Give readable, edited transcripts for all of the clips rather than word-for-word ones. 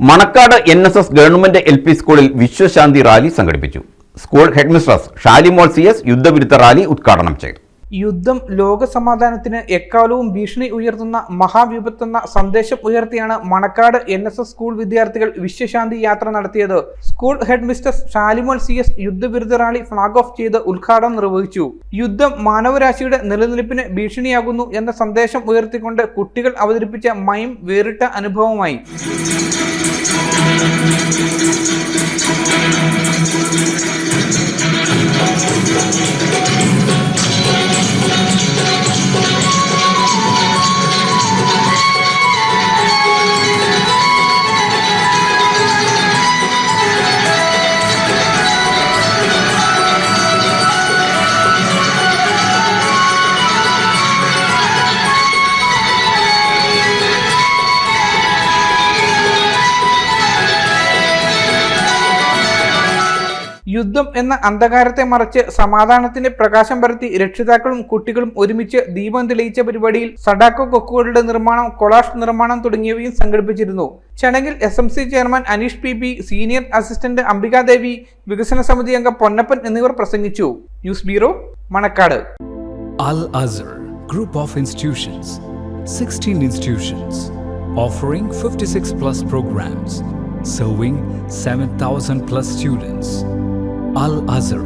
Manacaud NSS government LP സ്കൂളിൽ വിശ്വശാന്തി rally സംഘടിപ്പിച്ചു. School headmistress Shalimol CS യുദ്ധവിരുദ്ധ റാലി ഉദ്ഘാടനം ചെയ്തു. യുദ്ധം ലോക സമാധാനത്തിന് എക്കാലവും ഭീഷണി ഉയർത്തുന്ന മഹാവിപത്തെന്ന സന്ദേശം ഉയർത്തിയാണ് മണക്കാട് NSS സ്കൂൾ വിദ്യാർത്ഥികൾ വിശ്വശാന്തി യാത്ര നടത്തിയത്. സ്കൂൾ ഹെഡ്മിസ്ട്രസ് ഷാലിമോൾ CS യുദ്ധവിരുദ്ധ റാലി ഫ്ളാഗ് ഓഫ് ചെയ്ത് ഉദ്ഘാടനം നിർവഹിച്ചു. യുദ്ധം മാനവരാശിയുടെ നിലനിൽപ്പിന് ഭീഷണിയാകുന്നു എന്ന സന്ദേശം ഉയർത്തിക്കൊണ്ട് കുട്ടികൾ അവതരിപ്പിച്ച മൈം വേറിട്ട അനുഭവമായി. യുദ്ധം എന്ന അന്ധകാരത്തെ മറച്ച് സമാധാനത്തിന്റെ പ്രകാശം പരത്തി രക്ഷിതാക്കളും കുട്ടികളും ഒരുമിച്ച് ദീപം തെളിയിച്ച പരിപാടിയിൽ സഡാക്കോ കൊക്കുകളുടെ നിർമ്മാണം, കൊളാഷ് നിർമ്മാണം തുടങ്ങിയവയും സംഘടിപ്പിച്ചിരുന്നു. ചടങ്ങിൽ SMC chairman Aneesh PP, senior assistant Ambikadevi, വികസന സമിതി അംഗം പൊന്നപ്പൻ എന്നിവർ പ്രസംഗിച്ചു. News bureau, Manakkad. Al Azhar Group of Institutions, 16 institutions, offering 56 plus programs, serving 7,000 plus students. Al Azhar,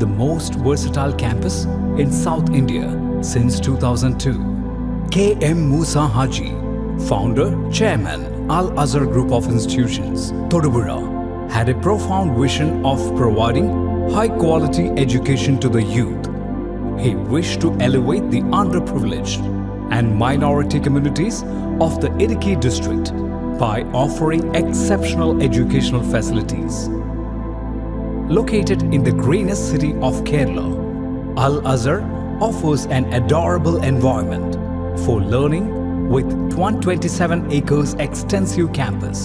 the most versatile campus in South India since 2002. K.M. Musa Haji, founder, chairman, Al Azhar Group of Institutions, Thodupuzha, had a profound vision of providing high-quality education to the youth. He wished to elevate the underprivileged and minority communities of the Idukki district by offering exceptional educational facilities. Located in the greenest city of Kerala, Al Azhar offers an adorable environment for learning with 127 acres extensive campus,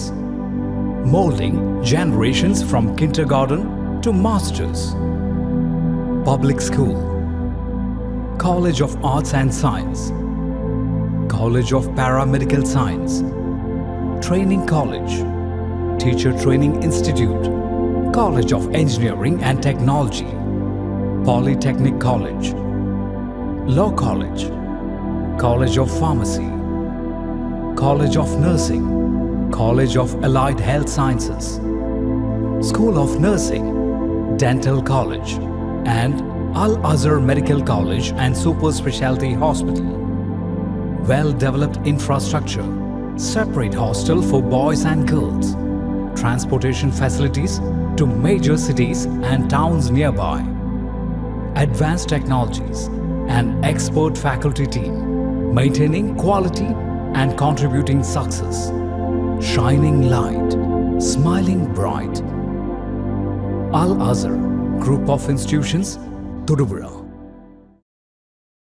molding generations from kindergarten to masters. Public school, College of Arts and Science, College of Paramedical Science, Training College, Teacher Training Institute, College of Engineering and Technology, Polytechnic College, Law College, College of Pharmacy, College of Nursing, College of Allied Health Sciences, School of Nursing, Dental College, and Al Azhar Medical College and Super Specialty Hospital. Well-developed infrastructure, separate hostel for boys and girls, transportation facilities to major cities and towns nearby, advanced technologies, and expert faculty team, maintaining quality and contributing success, shining light, smiling bright. Al Azhar Group of Institutions, Thodupuzha.